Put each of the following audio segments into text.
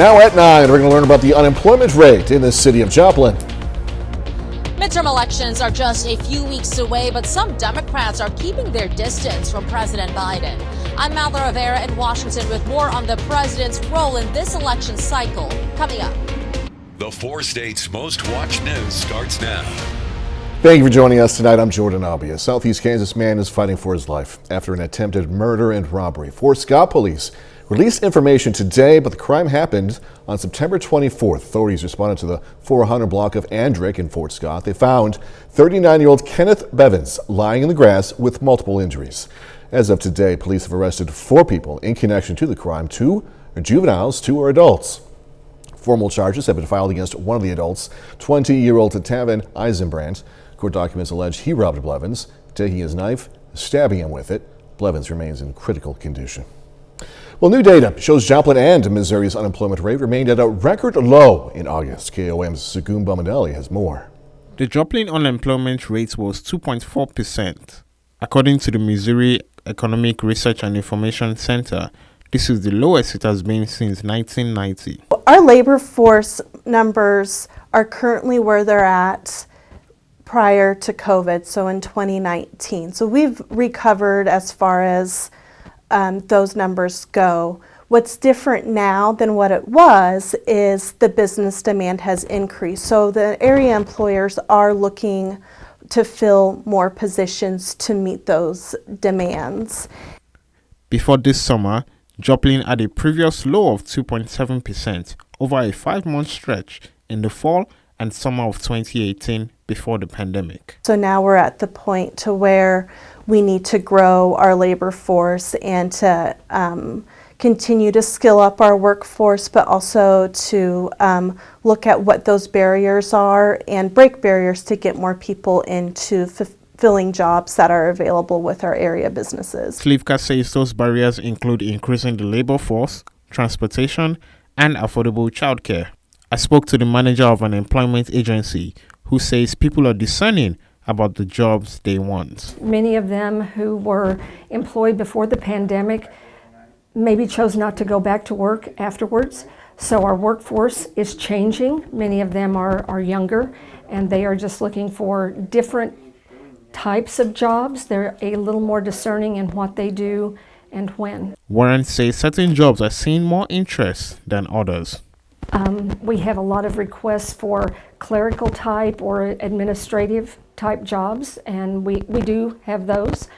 Now at 9, we're going to learn about the unemployment rate in the city of Joplin. Midterm elections are just a few weeks away, but some Democrats are keeping their distance from President Biden. I'm Mallory Rivera in Washington with more on the president's role in this election cycle. Coming up. The 4 states' most watched news starts now. Thank you for joining us tonight. I'm Jordan Albee. A Southeast Kansas man is fighting for his life after an attempted murder and robbery. Fort Scott police released information today, but the crime happened on September 24th. Authorities responded to the 400 block of Andrick in Fort Scott. They found 39-year-old Kenneth Bevins lying in the grass with multiple injuries. As of today, police have arrested 4 people in connection to the crime. 2 are juveniles, 2 are adults. Formal charges have been filed against one of the adults, 20-year-old Tavin Eisenbrandt. Court documents allege he robbed Blevins, taking his knife, stabbing him with it. Blevins remains in critical condition. Well, new data shows Joplin and Missouri's unemployment rate remained at a record low in August. KOAM's Sagum Bamanelli has more. The Joplin unemployment rate was 2.4%. According to the Missouri Economic Research and Information Center, this is the lowest it has been since 1990. Our labor force numbers are currently where they're at prior to COVID, so in 2019. So we've recovered as far as those numbers go. What's different now than what it was is the business demand has increased. So the area employers are looking to fill more positions to meet those demands. Before this summer, Joplin had a previous low of 2.7% over a 5-month stretch in the fall and summer of 2018 before the pandemic. So now we're at the point to where we need to grow our labor force and to continue to skill up our workforce, but also to look at what those barriers are and break barriers to get more people into filling jobs that are available with our area businesses. Slivka says those barriers include increasing the labor force, transportation, and affordable childcare. I spoke to the manager of an employment agency who says people are discerning about the jobs they want. Many of them who were employed before the pandemic maybe chose not to go back to work afterwards. So our workforce is changing. Many of them are younger, and they are just looking for different types of jobs. They're a little more discerning in what they do and when. Warren says certain jobs are seeing more interest than others. We have a lot of requests for clerical type or administrative type jobs, and we do have those.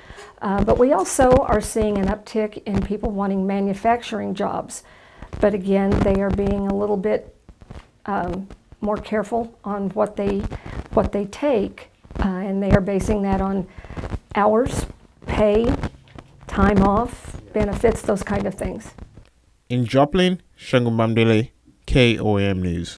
But we also are seeing an uptick in people wanting manufacturing jobs. But again, they are being a little bit more careful on what they take, and they are basing that on hours, pay, time off, benefits, those kind of things. In Joplin, Shangun Bamdele, KOAM News.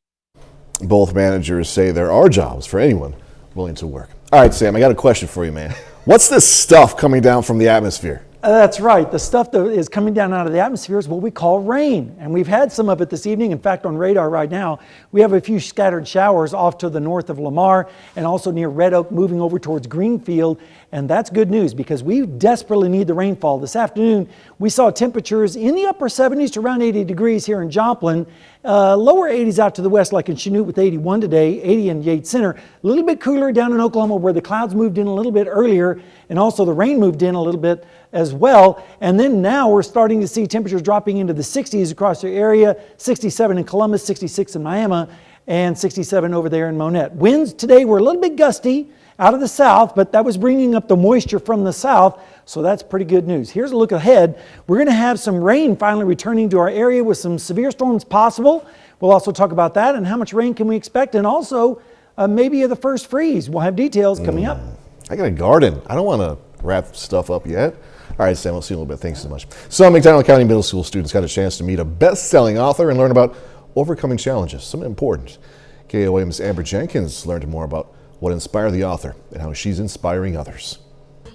Both managers say there are jobs for anyone willing to work. All right, Sam, I got a question for you, man. What's this stuff coming down from the atmosphere? That's right. The stuff that is coming down out of the atmosphere is what we call rain. And we've had some of it this evening. In fact, on radar right now, we have a few scattered showers off to the north of Lamar and also near Red Oak, moving over towards Greenfield. And that's good news because we desperately need the rainfall. This afternoon, we saw temperatures in the upper 70s to around 80 degrees here in Joplin. Lower 80s out to the west, like in Chanute with 81 today, 80 in Yates Center. A little bit cooler down in Oklahoma where the clouds moved in a little bit earlier and also the rain moved in a little bit as well. And then now we're starting to see temperatures dropping into the 60s across the area, 67 in Columbus, 66 in Miami, and 67 over there in Monette. Winds today were a little bit gusty out of the south, but that was bringing up the moisture from the south, so that's pretty good news. Here's a look ahead. We're going to have some rain finally returning to our area with some severe storms possible. We'll also talk about that and how much rain can we expect, and also maybe the first freeze. We'll have details coming up. I got a garden. I don't want to wrap stuff up yet. All right, Sam, we'll see you in a little bit. Thanks so much. Some McDonald County Middle School students got a chance to meet a best-selling author and learn about overcoming challenges, something important. KOAM's Amber Jenkins learned more about what inspired the author and how she's inspiring others.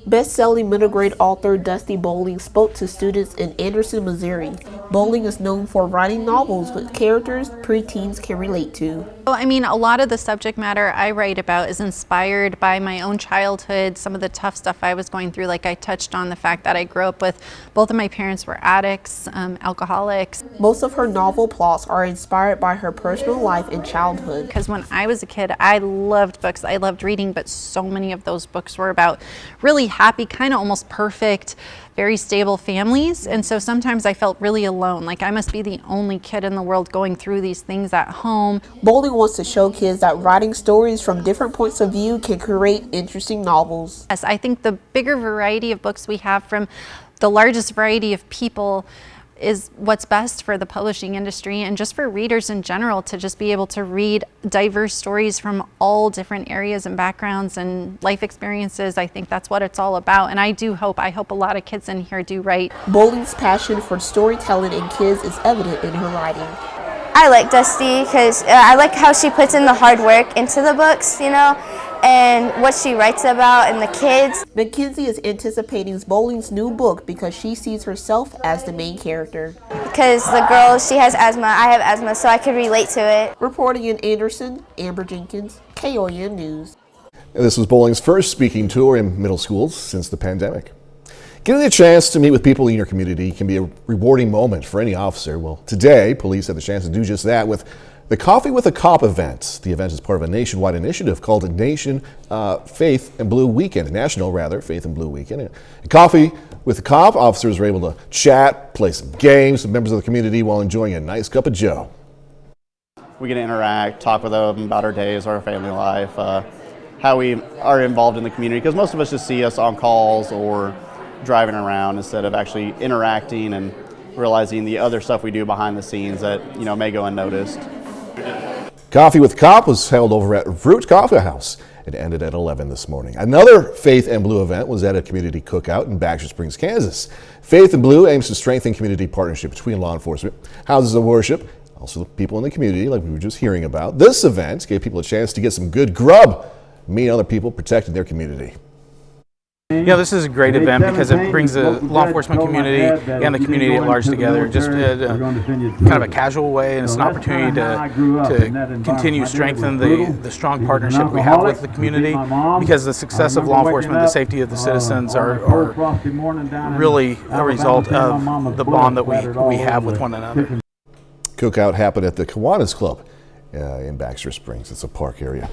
Best-selling middle grade author Dusty Bowling spoke to students in Anderson, Missouri. Bowling is known for writing novels with characters preteens can relate to. I mean, a lot of the subject matter I write about is inspired by my own childhood, some of the tough stuff I was going through. Like I touched on the fact that I grew up with both of my parents were addicts, alcoholics. Most of her novel plots are inspired by her personal life and childhood. Because when I was a kid, I loved books, I loved reading, but so many of those books were about really happy, kind of almost perfect, very stable families. And so sometimes I felt really alone, like I must be the only kid in the world going through these things at home. Bowling wants to show kids that writing stories from different points of view can create interesting novels. Yes, I think the bigger variety of books we have from the largest variety of people is what's best for the publishing industry and just for readers in general, to just be able to read diverse stories from all different areas and backgrounds and life experiences. I think that's what it's all about, and I hope a lot of kids in here do write. Bowling's passion for storytelling in kids is evident in her writing. I like Dusty because I like how she puts in the hard work into the books, you know, and what she writes about and the kids. Mackenzie is anticipating Bowling's new book because she sees herself as the main character. Because the girl, she has asthma, I have asthma, so I could relate to it. Reporting in Anderson, Amber Jenkins, KOAM News. This was Bowling's first speaking tour in middle schools since the pandemic. Getting the chance to meet with people in your community can be a rewarding moment for any officer. Well, today, police had the chance to do just that with the Coffee with a Cop event. The event is part of a nationwide initiative called Faith and Blue Weekend, Faith and Blue Weekend. And Coffee with a Cop, officers were able to chat, play some games with members of the community while enjoying a nice cup of joe. We get to interact, talk with them about our days, our family life, how we are involved in the community, because most of us just see us on calls or driving around instead of actually interacting and realizing the other stuff we do behind the scenes that, you know, may go unnoticed. Coffee with Cop was held over at Root Coffee House. It ended at 11 this morning. Another Faith and Blue event was at a community cookout in Baxter Springs, Kansas. Faith and Blue aims to strengthen community partnership between law enforcement, houses of worship, also the people in the community like we were just hearing about. This event gave people a chance to get some good grub, meet other people protecting their community. Yeah, this is a great event because it brings the law enforcement community and the community at large together, just kind of a casual way, and it's an opportunity to continue to strengthen the strong partnership we have with the community, because the success of law enforcement, the safety of the citizens are really a result of the bond that we have with one another. Cookout happened at the Kiwanis Club in Baxter Springs. It's a park area.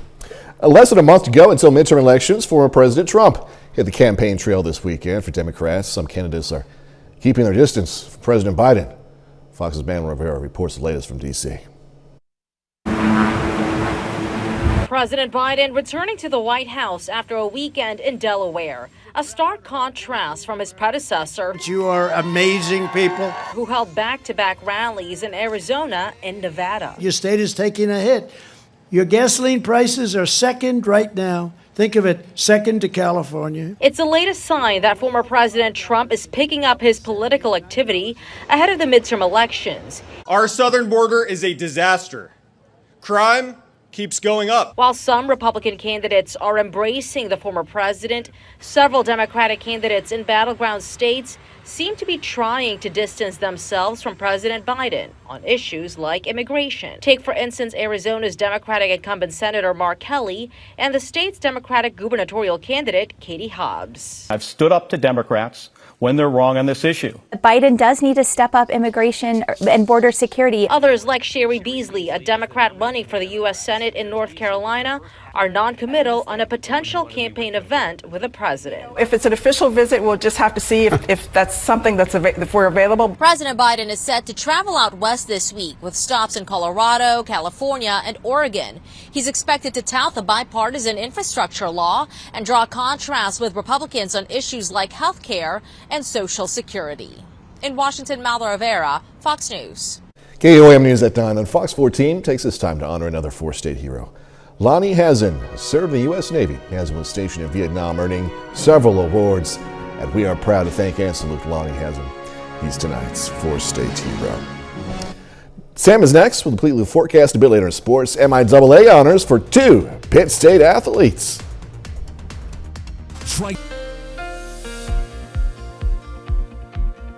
Less than a month to go until midterm elections. Former President Trump hit the campaign trail this weekend for Democrats. Some candidates are keeping their distance from President Biden. Fox's Manuel Rivera reports the latest from D.C. President Biden returning to the White House after a weekend in Delaware. A stark contrast from his predecessor. You are amazing people. Who held back-to-back rallies in Arizona and Nevada. Your state is taking a hit. Your gasoline prices are second right now. Think of it, second to California. It's the latest sign that former President Trump is picking up his political activity ahead of the midterm elections. Our southern border is a disaster. Crime keeps going up. While some Republican candidates are embracing the former president, several Democratic candidates in battleground states seem to be trying to distance themselves from President Biden on issues like immigration. Take, for instance, Arizona's Democratic incumbent Senator Mark Kelly and the state's Democratic gubernatorial candidate Katie Hobbs. I've stood up to Democrats when they're wrong on this issue. Biden does need to step up immigration and border security. Others, like Sherry Beasley, a Democrat running for the U.S. Senate in North Carolina, are non-committal on a potential campaign event with the president. If it's an official visit, we'll just have to see if that's something if we're available. President Biden is set to travel out west this week with stops in Colorado, California, and Oregon. He's expected to tout the bipartisan infrastructure law and draw contrasts with Republicans on issues like health care and Social Security. In Washington, Manuel Rivera, Fox News. KOAM News at 9 on Fox 14 takes this time to honor another four-state hero. Lonnie Hazen served in the U.S. Navy. Hazen was stationed in Vietnam, earning several awards, and we are proud to thank and salute Lonnie Hazen. He's tonight's four-state hero. Sam is next. We'll complete the forecast a bit later in sports. MIAA honors for two Pitt State athletes.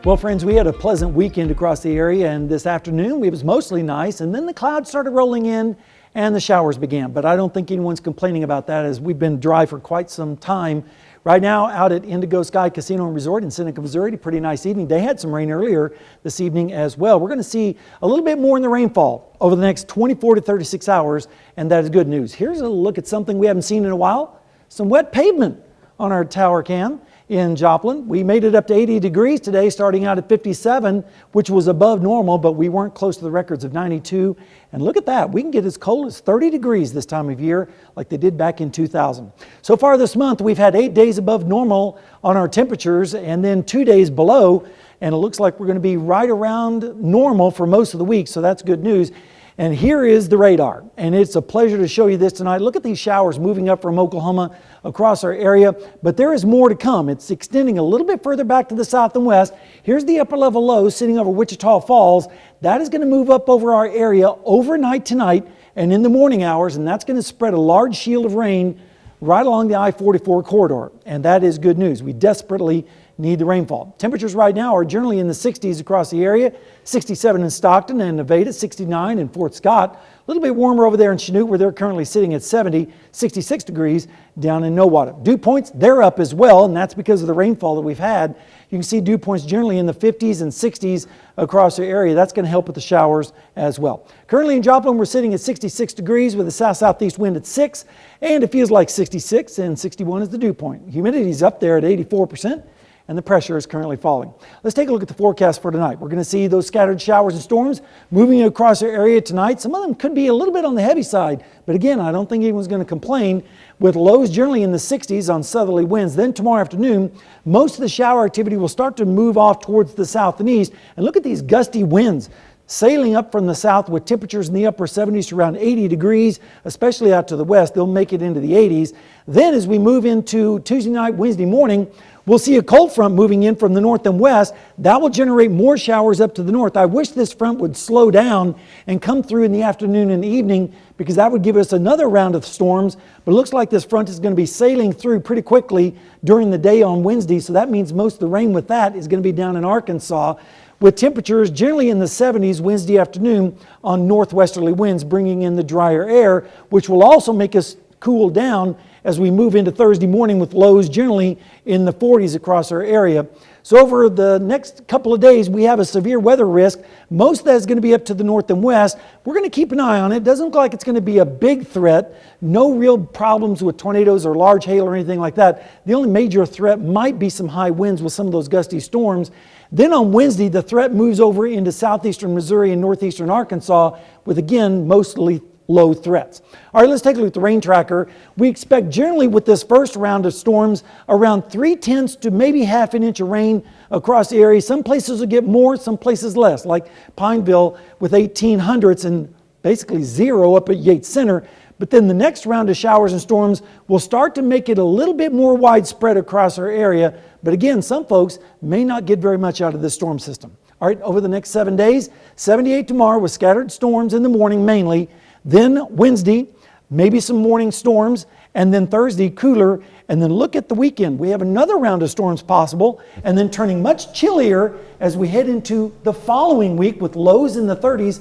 Well, friends, we had a pleasant weekend across the area, and this afternoon it was mostly nice, and then the clouds started rolling in and the showers began. But I don't think anyone's complaining about that, as we've been dry for quite some time. Right now, out at Indigo Sky Casino and Resort in Seneca, Missouri, pretty nice evening. They had some rain earlier this evening as well. We're going to see a little bit more in the rainfall over the next 24 to 36 hours, and that is good news. Here's a look at something we haven't seen in a while, some wet pavement on our tower cam in Joplin. We made it up to 80 degrees today, starting out at 57, which was above normal, but we weren't close to the records of 92. And look at that, we can get as cold as 30 degrees this time of year, like they did back in 2000. So far this month, we've had 8 days above normal on our temperatures, and then 2 days below, and it looks like we're going to be right around normal for most of the week, so that's good news. And here is the radar, and it's a pleasure to show you this tonight. Look at these showers moving up from Oklahoma across our area, but there is more to come. It's extending a little bit further back to the south and west. Here's the upper level low sitting over Wichita Falls. That is going to move up over our area overnight tonight and in the morning hours, and that's going to spread a large shield of rain right along the I-44 corridor, and that is good news. We desperately need the rainfall. Temperatures right now are generally in the 60s across the area, 67 in Stockton and Nevada, 69 in Fort Scott. A little bit warmer over there in Chanute, where they're currently sitting at 70, 66 degrees down in Nowata. Dew points, they're up as well, and that's because of the rainfall that we've had. You can see dew points generally in the 50s and 60s across the area. That's going to help with the showers as well. Currently in Joplin, we're sitting at 66 degrees with a south-southeast wind at 6, and it feels like 66, and 61 is the dew point. Humidity is up there at 84%. And the pressure is currently falling. Let's take a look at the forecast for tonight. We're going to see those scattered showers and storms moving across our area tonight. Some of them could be a little bit on the heavy side, but again, I don't think anyone's going to complain, with lows generally in the 60s on southerly winds. Then tomorrow afternoon, most of the shower activity will start to move off towards the south and east. And look at these gusty winds sailing up from the south with temperatures in the upper 70s to around 80 degrees, especially out to the west. They'll make it into the 80s. Then as we move into Tuesday night, Wednesday morning, we'll see a cold front moving in from the north and west. That will generate more showers up to the north. I wish this front would slow down and come through in the afternoon and the evening, because that would give us another round of storms. But it looks like this front is going to be sailing through pretty quickly during the day on Wednesday. So that means most of the rain with that is going to be down in Arkansas, with temperatures generally in the 70s Wednesday afternoon on northwesterly winds, bringing in the drier air, which will also make us cool down as we move into Thursday morning, with lows generally in the 40s across our area. So over the next couple of days, we have a severe weather risk. Most of that is going to be up to the north and west. We're going to keep an eye on it. It doesn't look like it's going to be a big threat. No real problems with tornadoes or large hail or anything like that. The only major threat might be some high winds with some of those gusty storms. Then on Wednesday, the threat moves over into southeastern Missouri and northeastern Arkansas, with again mostly low threats. All right, let's take a look at the rain tracker. We expect generally with this first round of storms around 3/10 to maybe half an inch of rain across the area. Some places will get more, some places less, like Pineville with 1800s and basically 0 up at Yates Center. But then the next round of showers and storms will start to make it a little bit more widespread across our area. But again, some folks may not get very much out of this storm system. All right, over the next 7 days, 78 tomorrow with scattered storms in the morning mainly. Then Wednesday, maybe some morning storms, and then Thursday, cooler. And then look at the weekend. We have another round of storms possible, and then turning much chillier as we head into the following week with lows in the 30s.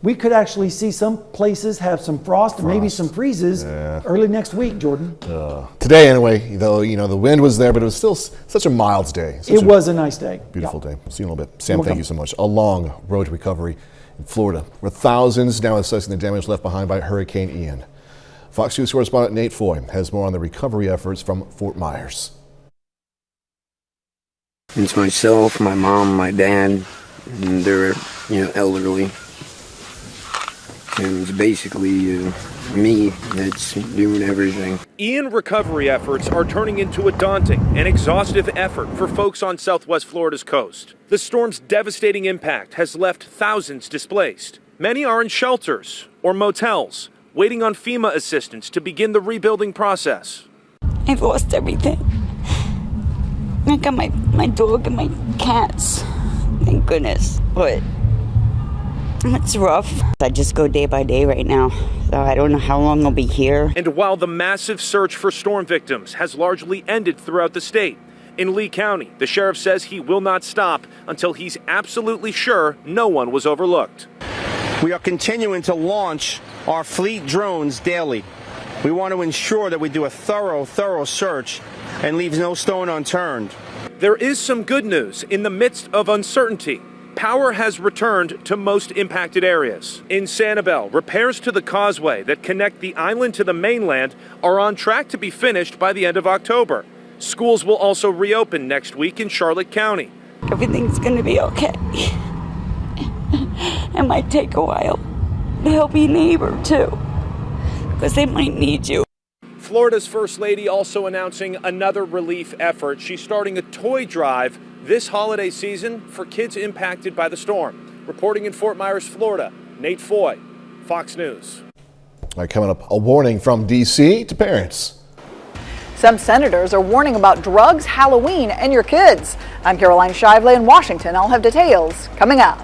We could actually see some places have some frost and maybe some freezes early next week, Jordan. Today, anyway, though, you know, the wind was there, but it was still such a mild day. It was a nice day. Beautiful day. See you in a little bit. Sam, thank you so much. A long road to recovery in Florida, where thousands now assessing the damage left behind by Hurricane Ian. Fox News correspondent Nate Foy has more on the recovery efforts from Fort Myers. It's myself, my mom, my dad, and they're, elderly. And it's basically me that's doing everything. Ian recovery efforts are turning into a daunting and exhaustive effort for folks on Southwest Florida's coast. The storm's devastating impact has left thousands displaced. Many are in shelters or motels, waiting on FEMA assistance to begin the rebuilding process. I've lost everything. I got my dog and my cats, thank goodness, but it's rough. I just go day by day right now, so I don't know how long I'll be here. And while the massive search for storm victims has largely ended throughout the state, In Lee County, the sheriff says he will not stop until he's absolutely sure no one was overlooked. We are continuing to launch our fleet drones daily. We want to ensure that we do a thorough search and leave no stone unturned. There is some good news in the midst of uncertainty. Power has returned to most impacted areas. In Sanibel, repairs to the causeway that connect the island to the mainland are on track to be finished by the end of October. Schools will also reopen next week in Charlotte County. Everything's going to be okay. It might take a while to help your neighbor too, because they might need you. Florida's First Lady also announcing another relief effort. She's starting a toy drive this holiday season for kids impacted by the storm. Reporting in Fort Myers, Florida, Nate Foy, Fox News. All right, coming up, a warning from D.C. to parents. Some senators are warning about drugs, Halloween, and your kids. I'm Caroline Shively in Washington. I'll have details coming up.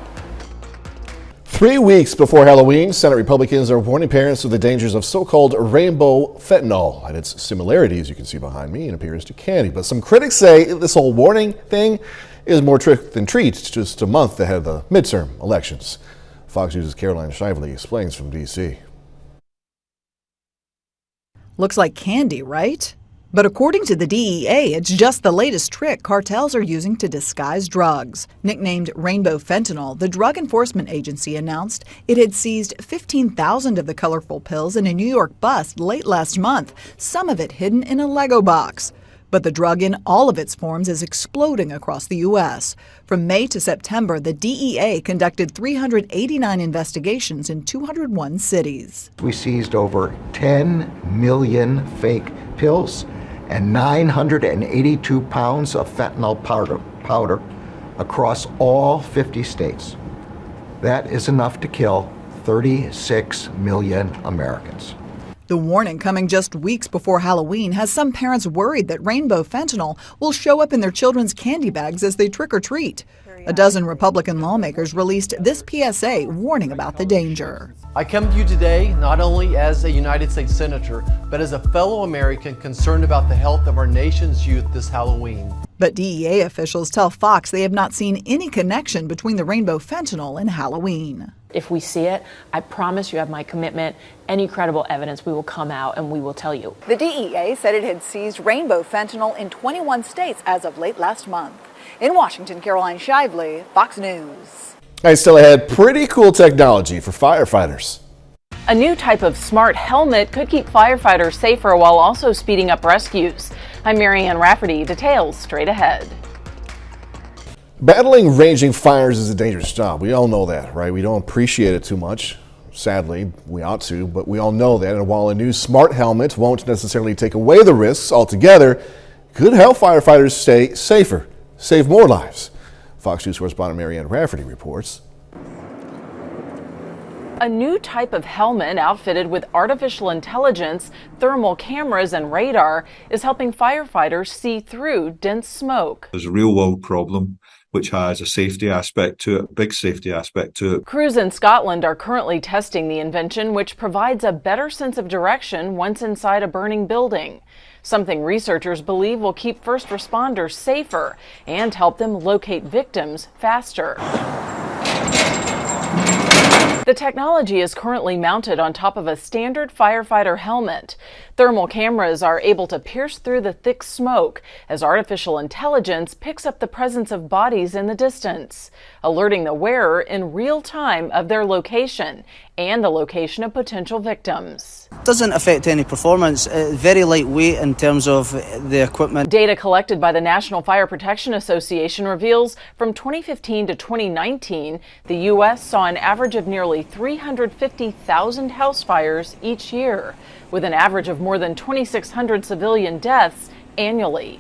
3 weeks before Halloween, Senate Republicans are warning parents of the dangers of so-called rainbow fentanyl and its similarities, you can see behind me, it appears to candy. But some critics say this whole warning thing is more trick than treat, just a month ahead of the midterm elections. Fox News' Caroline Shively explains from D.C. Looks like candy, right? But according to the DEA, it's just the latest trick cartels are using to disguise drugs. Nicknamed Rainbow Fentanyl, the Drug Enforcement Agency announced it had seized 15,000 of the colorful pills in a New York bust late last month, some of it hidden in a Lego box. But the drug in all of its forms is exploding across the U.S. From May to September, the DEA conducted 389 investigations in 201 cities. We seized over 10 million fake pills and 982 pounds of fentanyl powder across all 50 states. That is enough to kill 36 million Americans. The warning coming just weeks before Halloween has some parents worried that rainbow fentanyl will show up in their children's candy bags as they trick or treat. A dozen Republican lawmakers released this PSA warning about the danger. I come to you today not only as a United States Senator, but as a fellow American concerned about the health of our nation's youth this Halloween. But DEA officials tell Fox they have not seen any connection between the rainbow fentanyl and Halloween. If we see it, I promise you have my commitment. Any credible evidence, we will come out and we will tell you. The DEA said it had seized rainbow fentanyl in 21 states as of late last month. In Washington, Caroline Shively, Fox News. I still ahead, pretty cool technology for firefighters. A new type of smart helmet could keep firefighters safer while also speeding up rescues. I'm Marianne Rafferty. Details straight ahead. Battling raging fires is a dangerous job. We all know that, right? We don't appreciate it too much. Sadly, we ought to, but we all know that. And while a new smart helmet won't necessarily take away the risks altogether, it could help firefighters stay safer, save more lives. Fox News correspondent Marianne Rafferty reports. A new type of helmet outfitted with artificial intelligence, thermal cameras, and radar is helping firefighters see through dense smoke. There's a real-world problem which has a safety aspect to it, a big safety aspect to it. Crews in Scotland are currently testing the invention, which provides a better sense of direction once inside a burning building. Something researchers believe will keep first responders safer and help them locate victims faster. The technology is currently mounted on top of a standard firefighter helmet. Thermal cameras are able to pierce through the thick smoke as artificial intelligence picks up the presence of bodies in the distance, alerting the wearer in real time of their location and the location of potential victims. Doesn't affect any performance, very lightweight in terms of the equipment. Data collected by the National Fire Protection Association reveals from 2015 to 2019, the U.S. saw an average of nearly 350,000 house fires each year, with an average of more than 2,600 civilian deaths annually.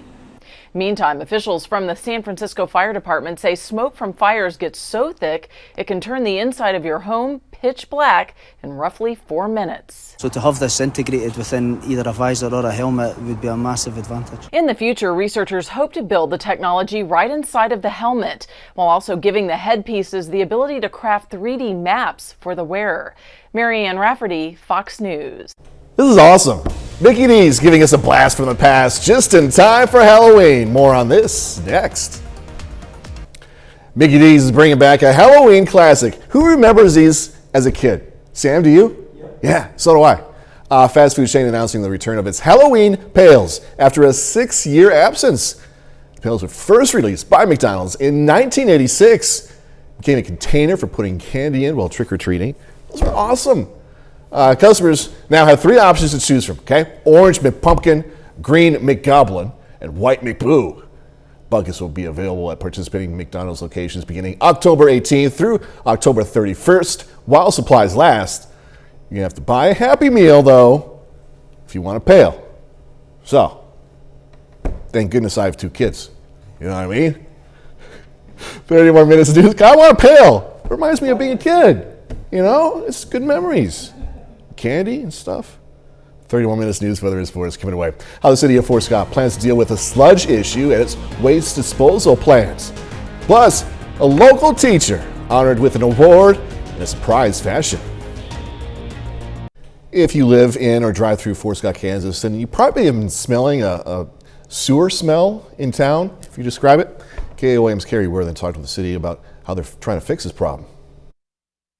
Meantime, officials from the San Francisco Fire Department say smoke from fires gets so thick it can turn the inside of your home pitch black in roughly 4 minutes. So to have this integrated within either a visor or a helmet would be a massive advantage. In the future, researchers hope to build the technology right inside of the helmet, while also giving the headpieces the ability to craft 3D maps for the wearer. Marianne Rafferty, Fox News. This is awesome. Mickey D's giving us a blast from the past just in time for Halloween. More on this next. Mickey D's is bringing back a Halloween classic. Who remembers these as a kid? Sam, do you? Yeah, so do I. Fast food chain announcing the return of its Halloween Pails after a 6-year absence. The Pails were first released by McDonald's in 1986. Became a container for putting candy in while trick-or-treating. Those were awesome. Customers now have 3 options to choose from, okay? Orange McPumpkin, Green McGoblin, and White McBoo. Buckets will be available at participating McDonald's locations beginning October 18th through October 31st while supplies last. You're going to have to buy a Happy Meal, though, if you want a pail. So, thank goodness I have 2 kids. You know what I mean? 30 more minutes to do this. I want a pail. It reminds me of being a kid. You know, it's good memories. Candy and stuff. 31 minutes news, weather is for us coming away. How the city of Fort Scott plans to deal with a sludge issue at its waste disposal plants. Plus, a local teacher honored with an award in a surprise fashion. If you live in or drive through Fort Scott, Kansas, then you probably have been smelling a sewer smell in town, if you describe it. KOAM's Carrie Worthen talked with the city about how they're trying to fix this problem.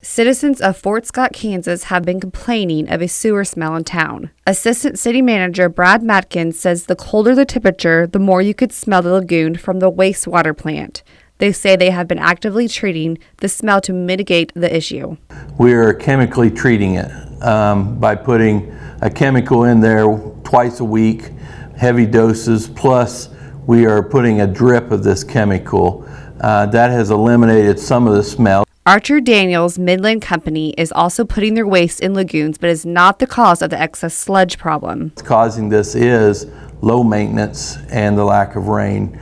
Citizens of Fort Scott, Kansas have been complaining of a sewer smell in town. Assistant City Manager Brad Matkins says the colder the temperature, the more you could smell the lagoon from the wastewater plant. They say they have been actively treating the smell to mitigate the issue. We are chemically treating it by putting a chemical in there twice a week, heavy doses, plus we are putting a drip of this chemical. That has eliminated some of the smell. Archer Daniels Midland Company is also putting their waste in lagoons, but is not the cause of the excess sludge problem. What's causing this is low maintenance and the lack of rain.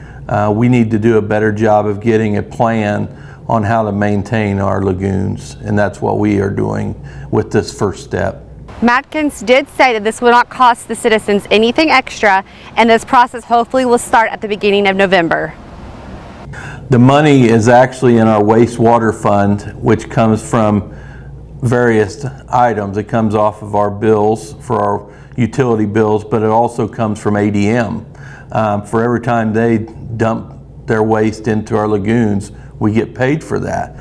We need to do a better job of getting a plan on how to maintain our lagoons, and that's what we are doing with this first step. Matkins did say that this will not cost the citizens anything extra, and this process hopefully will start at the beginning of November. The money is actually in our wastewater fund, which comes from various items. It comes off of our bills for our utility bills, but it also comes from ADM. For every time they dump their waste into our lagoons, we get paid for that,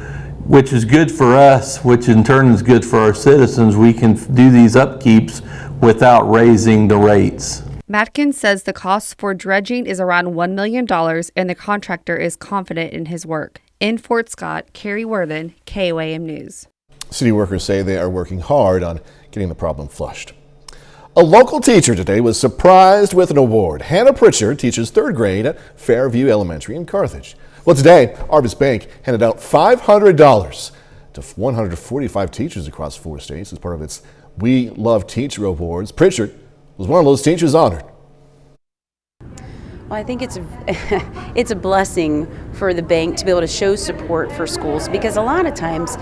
which is good for us, which in turn is good for our citizens. We can do these upkeeps without raising the rates. Matkins says the cost for dredging is around $1 million, and the contractor is confident in his work. In Fort Scott, Carrie Worthen, KOAM News. City workers say they are working hard on getting the problem flushed. A local teacher today was surprised with an award. Hannah Pritchard teaches 3rd grade at Fairview Elementary in Carthage. Well, today, Arvis Bank handed out $500 to 145 teachers across 4 states as part of its We Love Teacher Awards. Pritchard was one of those teachers honored. Well, I think it's a blessing for the bank to be able to show support for schools, because a lot of times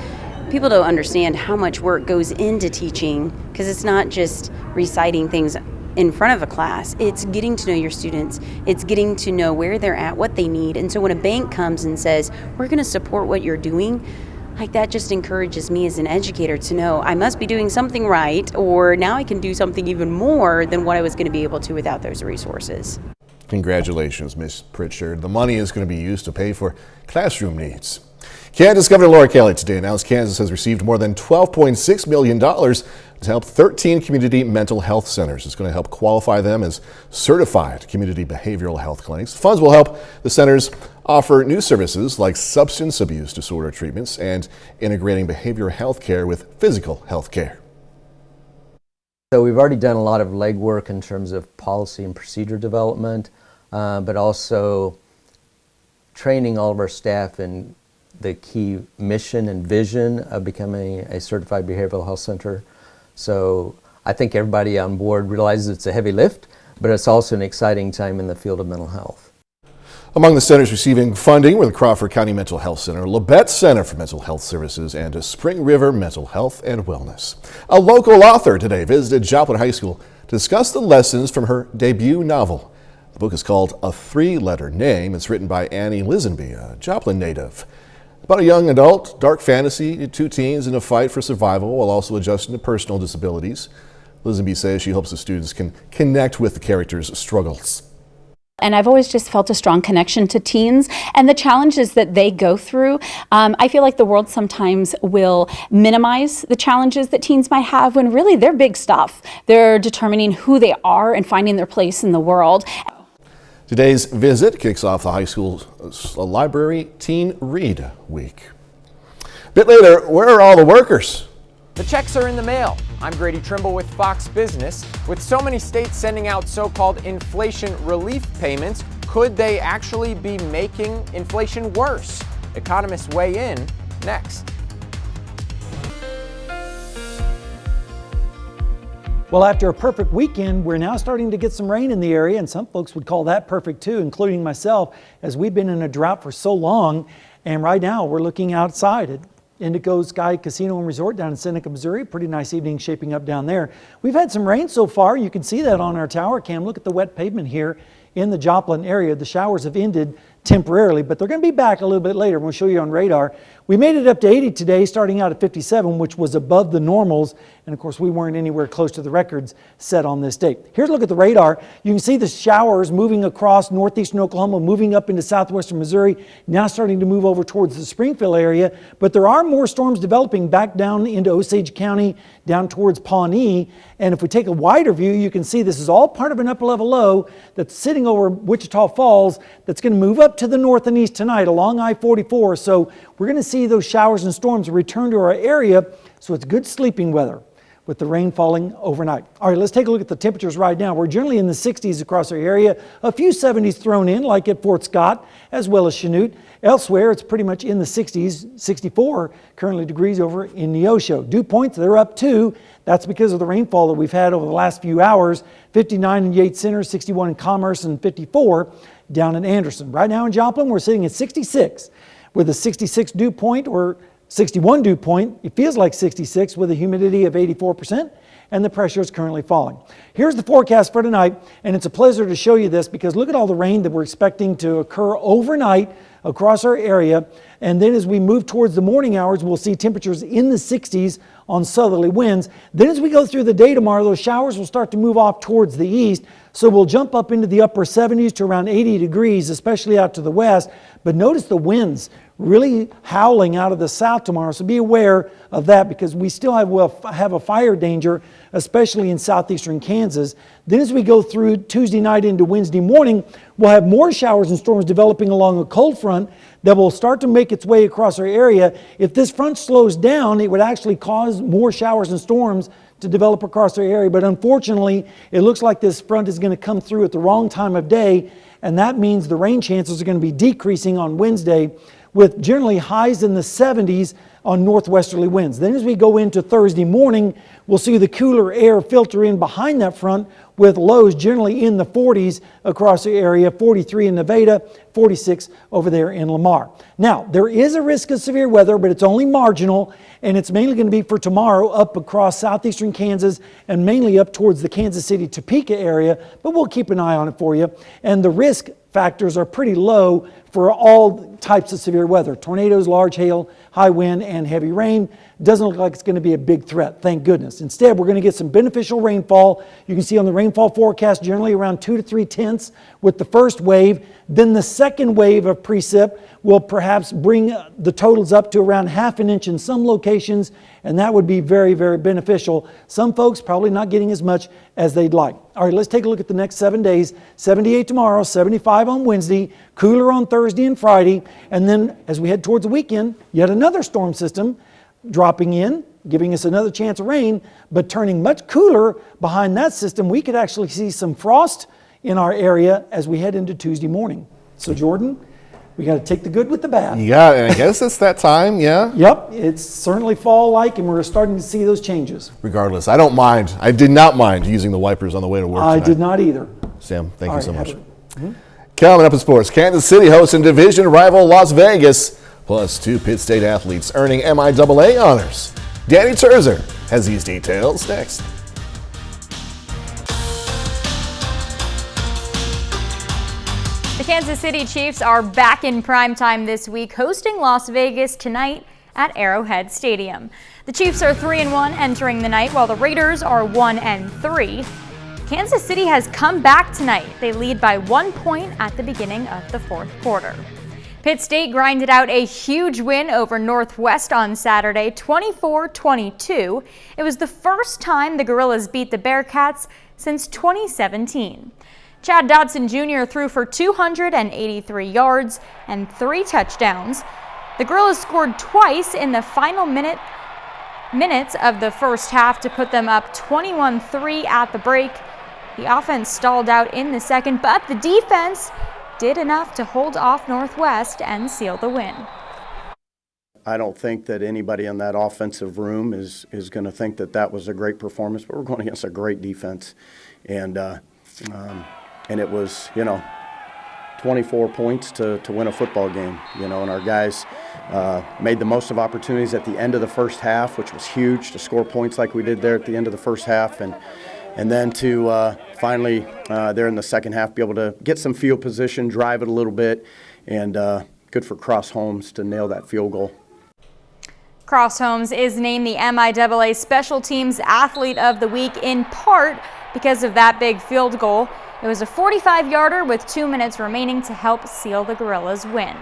people don't understand how much work goes into teaching, because it's not just reciting things in front of a class. It's getting to know your students. It's getting to know where they're at, what they need. And so when a bank comes and says, we're going to support what you're doing, like that just encourages me as an educator to know I must be doing something right, or now I can do something even more than what I was going to be able to without those resources. Congratulations, Ms. Pritchard. The money is going to be used to pay for classroom needs. Kansas Governor Laura Kelly today announced Kansas has received more than $12.6 million to help 13 community mental health centers. It's going to help qualify them as certified community behavioral health clinics. Funds will help the centers offer new services like substance abuse disorder treatments and integrating behavioral health care with physical health care. So we've already done a lot of legwork in terms of policy and procedure development, but also training all of our staff in the key mission and vision of becoming a certified behavioral health center. So I think everybody on board realizes it's a heavy lift, but it's also an exciting time in the field of mental health. Among the centers receiving funding were the Crawford County Mental Health Center, Labette Center for Mental Health Services, and Spring River Mental Health and Wellness. A local author today visited Joplin High School to discuss the lessons from her debut novel. The book is called A 3-Letter Name. It's written by Annie Lisenby, a Joplin native. About a young adult, dark fantasy, 2 teens in a fight for survival while also adjusting to personal disabilities. Lisenby says she hopes the students can connect with the characters' struggles. And I've always just felt a strong connection to teens and the challenges that they go through. I feel like the world sometimes will minimize the challenges that teens might have when really they're big stuff. They're determining who they are and finding their place in the world. Today's visit kicks off the high school library Teen Read Week. A bit later, where are all the workers? The checks are in the mail. I'm Grady Trimble with Fox Business. With so many states sending out so-called inflation relief payments, could they actually be making inflation worse? Economists weigh in next. Well, after a perfect weekend, we're now starting to get some rain in the area, and some folks would call that perfect too, including myself, as we've been in a drought for so long. And right now we're looking outside at Indigo Sky Casino and Resort down in Seneca, Missouri. Pretty nice evening shaping up down there. We've had some rain so far. You can see that on our tower cam. Look at the wet pavement here in the Joplin area. The showers have ended temporarily, but they're going to be back a little bit later. We'll show you on radar. We made it up to 80 today, starting out at 57, which was above the normals. And of course, we weren't anywhere close to the records set on this date. Here's a look at the radar. You can see the showers moving across northeastern Oklahoma, moving up into southwestern Missouri, now starting to move over towards the Springfield area. But there are more storms developing back down into Osage County, down towards Pawnee. And if we take a wider view, you can see this is all part of an upper level low that's sitting over Wichita Falls that's going to move up to the north and east tonight along I-44. So we're going to see those showers and storms return to our area. So it's good sleeping weather with the rain falling overnight. All right, let's take a look at the temperatures right now. We're generally in the 60s across our area. A few 70s thrown in, like at Fort Scott, as well as Chanute. Elsewhere, it's pretty much in the 60s, 64 currently degrees over in Neosho. Dew points, they're up too. That's because of the rainfall that we've had over the last few hours. 59 in Yates Center, 61 in Commerce, and 54 down in Anderson. Right now in Joplin, we're sitting at 66 with a 66 dew point, or 61 dew point. It feels like 66 with a humidity of 84%, and the pressure is currently falling. Here's the forecast for tonight, and it's a pleasure to show you this because look at all the rain that we're expecting to occur overnight across our area. And then as we move towards the morning hours, we'll see temperatures in the 60s on southerly winds. Then as we go through the day tomorrow, those showers will start to move off towards the east. So we'll jump up into the upper 70s to around 80 degrees, especially out to the west. But notice the winds really howling out of the south tomorrow. So be aware of that because we still have a fire danger, especially in southeastern Kansas. Then as we go through Tuesday night into Wednesday morning, we'll have more showers and storms developing along a cold front that will start to make its way across our area. If this front slows down, it would actually cause more showers and storms to develop across our area. But unfortunately, it looks like this front is going to come through at the wrong time of day, and that means the rain chances are going to be decreasing on Wednesday, with generally highs in the 70s on northwesterly winds. Then as we go into Thursday morning, we'll see the cooler air filter in behind that front with lows generally in the 40s across the area, 43 in Nevada, 46 over there in Lamar. Now, there is a risk of severe weather, but it's only marginal, and it's mainly going to be for tomorrow up across southeastern Kansas and mainly up towards the Kansas City, Topeka area, but we'll keep an eye on it for you. And the risk factors are pretty low for all types of severe weather. Tornadoes, large hail, high wind, and heavy rain. Doesn't look like it's going to be a big threat, thank goodness. Instead, we're going to get some beneficial rainfall. You can see on the rainfall forecast generally around 2 to 3 tenths with the first wave. Then the second wave of precip will perhaps bring the totals up to around ½ an inch in some locations, and that would be very, very beneficial. Some folks probably not getting as much as they'd like. All right, let's take a look at the next 7 days. 78 tomorrow, 75 on Wednesday, cooler on Thursday and Friday, and then as we head towards the weekend, yet another storm system dropping in, giving us another chance of rain, but turning much cooler behind that system. We could actually see some frost in our area as we head into Tuesday morning. So Jordan, we got to take the good with the bad. Yeah, and I guess it's that time, yeah? Yep, it's certainly fall-like, and we're starting to see those changes. Regardless, I don't mind. I did not mind using the wipers on the way to work tonight. I did not either. Sam, thank you so much. Mm-hmm. Coming up in sports, Kansas City hosting division rival Las Vegas, plus 2 Pitt State athletes earning MIAA honors. Danny Terzer has these details next. The Kansas City Chiefs are back in primetime this week, hosting Las Vegas tonight at Arrowhead Stadium. The Chiefs are 3-1 entering the night, while the Raiders are 1-3. Kansas City has come back tonight. They lead by 1 point at the beginning of the fourth quarter. Pitt State grinded out a huge win over Northwest on Saturday, 24-22. It was the first time the Gorillas beat the Bearcats since 2017. Chad Dodson Jr. threw for 283 yards and 3 touchdowns. The Gorillas scored twice in the final minutes of the first half to put them up 21-3 at the break. The offense stalled out in the second, but the defense did enough to hold off Northwest and seal the win. I don't think that anybody in that offensive room is going to think that that was a great performance, but we're going against a great defense. And it was, 24 points to win a football game, and our guys made the most of opportunities at the end of the first half, which was huge to score points like we did there at the end of the first half. And then to finally, there in the second half, be able to get some field position, drive it a little bit, and good for Cross Holmes to nail that field goal. Cross Holmes is named the MIAA Special Teams Athlete of the Week in part because of that big field goal. It was a 45-yarder with 2 minutes remaining to help seal the Gorillas' win.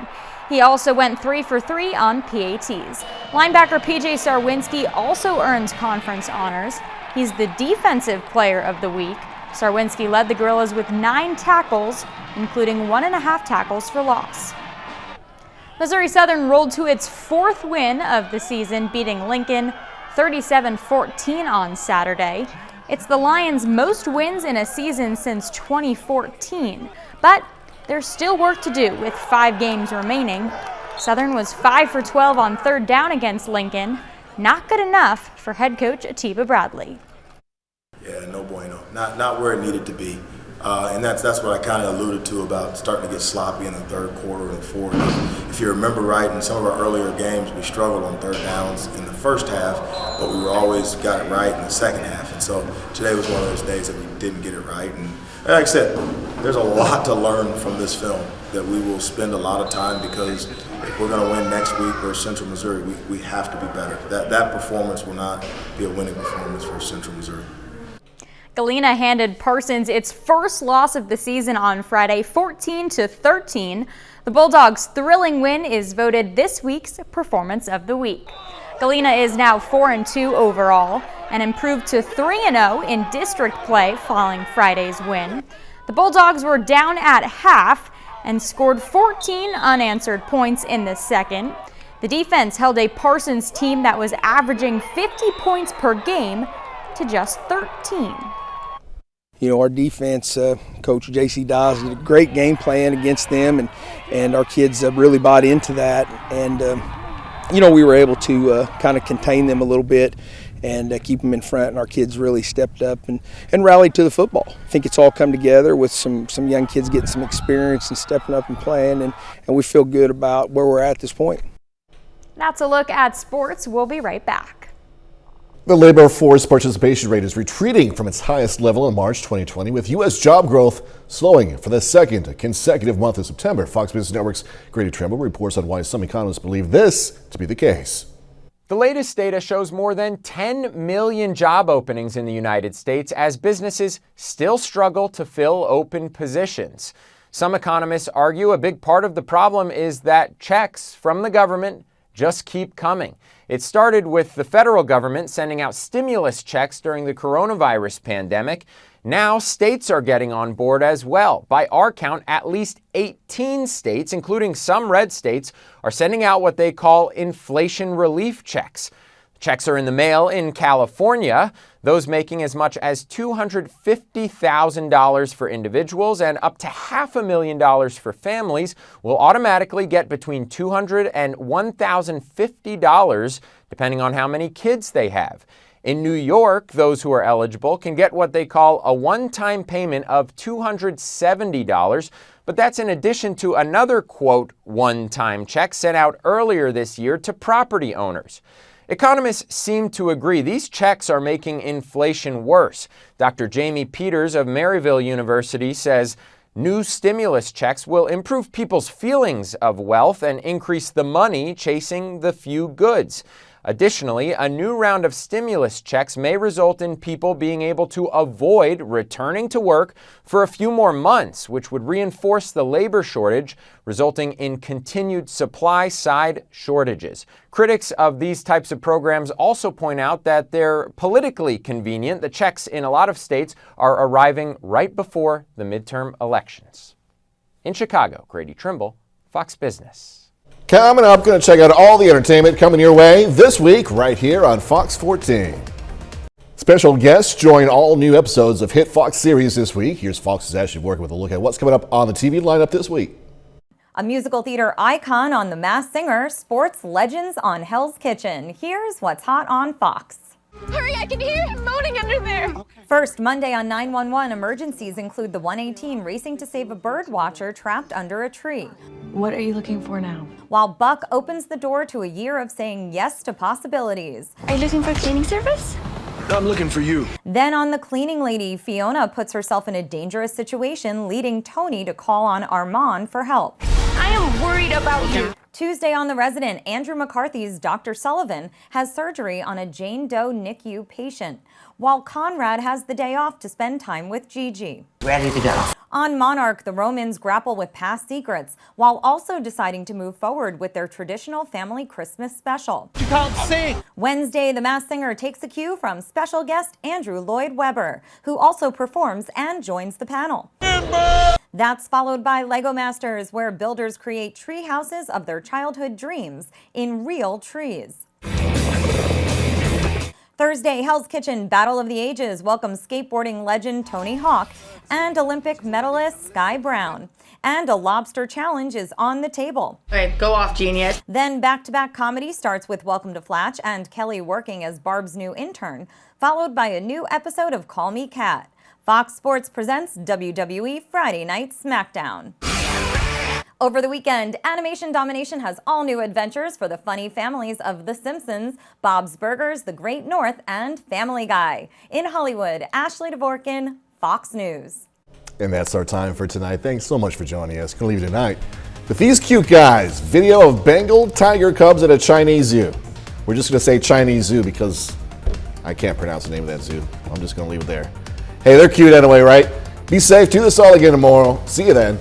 He also went 3 for 3 on PATs. Linebacker P.J. Sarwinski also earned conference honors. He's the Defensive Player of the Week. Sarwinski led the Gorillas with 9 tackles, including 1.5 tackles for loss. Missouri Southern rolled to its 4th win of the season, beating Lincoln 37-14 on Saturday. It's the Lions' most wins in a season since 2014, but there's still work to do with 5 games remaining. Southern was 5 for 12 on 3rd down against Lincoln. Not good enough for head coach Atiba Bradley. Yeah, no bueno. Not where it needed to be. And that's what I kind of alluded to about starting to get sloppy in the third quarter and fourth. If you remember right, in some of our earlier games, we struggled on 3rd downs in the first half, but we always got it right in the second half. And so today was one of those days that we didn't get it right. And like I said, there's a lot to learn from this film that we will spend a lot of time, because if we're going to win next week versus Central Missouri, we have to be better. That performance will not be a winning performance for Central Missouri. Galena handed Parsons its first loss of the season on Friday, 14-13. The Bulldogs' thrilling win is voted this week's Performance of the Week. Galena is now 4-2 overall and improved to 3-0 in district play following Friday's win. The Bulldogs were down at half and scored 14 unanswered points in the second. The defense held a Parsons team that was averaging 50 points per game to just 13. Our defense, Coach J.C. Dawes did a great game plan against them, and our kids really bought into that. And, we were able to kind of contain them a little bit and keep them in front, and our kids really stepped up and rallied to the football. I think it's all come together with some young kids getting some experience and stepping up and playing, and we feel good about where we're at this point. That's a look at sports. We'll be right back. The labor force participation rate is retreating from its highest level in March 2020, with U.S. job growth slowing for the second consecutive month of September. Fox Business Network's Grady Trimble reports on why some economists believe this to be the case. The latest data shows more than 10 million job openings in the United States as businesses still struggle to fill open positions. Some economists argue a big part of the problem is that checks from the government just keep coming. It started with the federal government sending out stimulus checks during the coronavirus pandemic. Now states are getting on board as well. By our count, at least 18 states, including some red states, are sending out what they call inflation relief checks. Checks are in the mail in California, those making as much as $250,000 for individuals and up to $500,000 for families will automatically get between $200 and $1,050, depending on how many kids they have. In New York, those who are eligible can get what they call a one-time payment of $270, but that's in addition to another, quote, one-time check sent out earlier this year to property owners. Economists seem to agree these checks are making inflation worse. Dr. Jamie Peters of Maryville University says new stimulus checks will improve people's feelings of wealth and increase the money chasing the few goods. Additionally, a new round of stimulus checks may result in people being able to avoid returning to work for a few more months, which would reinforce the labor shortage, resulting in continued supply-side shortages. Critics of these types of programs also point out that they're politically convenient. The checks in a lot of states are arriving right before the midterm elections. In Chicago, Grady Trimble, Fox Business. Coming up, going to check out all the entertainment coming your way this week right here on Fox 14. Special guests join all new episodes of hit Fox series this week. Here's Fox's Ashley working with a look at what's coming up on the TV lineup this week. A musical theater icon on The Masked Singer, sports legends on Hell's Kitchen. Here's what's hot on Fox. Hurry, I can hear him moaning under there. Okay. First, Monday on 911, emergencies include the 1A team racing to save a bird watcher trapped under a tree. What are you looking for now? While Buck opens the door to a year of saying yes to possibilities. Are you looking for cleaning service? I'm looking for you. Then on The Cleaning Lady, Fiona puts herself in a dangerous situation, leading Tony to call on Armand for help. I am worried about you. Tuesday on The Resident, Andrew McCarthy's Dr. Sullivan has surgery on a Jane Doe NICU patient, while Conrad has the day off to spend time with Gigi. Ready to go. On Monarch, the Romans grapple with past secrets while also deciding to move forward with their traditional family Christmas special. You can't sing. Wednesday, The Masked Singer takes a cue from special guest Andrew Lloyd Webber, who also performs and joins the panel. That's followed by Lego Masters, where builders create tree houses of their childhood dreams in real trees. Thursday, Hell's Kitchen Battle of the Ages welcomes skateboarding legend Tony Hawk and Olympic medalist Sky Brown. And a lobster challenge is on the table. All right, go off, genius. Then back-to-back comedy starts with Welcome to Flatch and Kelly working as Barb's new intern, followed by a new episode of Call Me Kat. Fox Sports presents WWE Friday Night SmackDown. Over the weekend, Animation Domination has all new adventures for the funny families of The Simpsons, Bob's Burgers, The Great North, and Family Guy. In Hollywood, Ashley Dvorkin, Fox News. And that's our time for tonight. Thanks so much for joining us. Gonna leave you tonight with these cute guys. Video of Bengal tiger cubs at a Chinese zoo. We're just gonna say Chinese zoo because I can't pronounce the name of that zoo. I'm just gonna leave it there. Hey, they're cute anyway, right? Be safe. Do this all again tomorrow. See you then.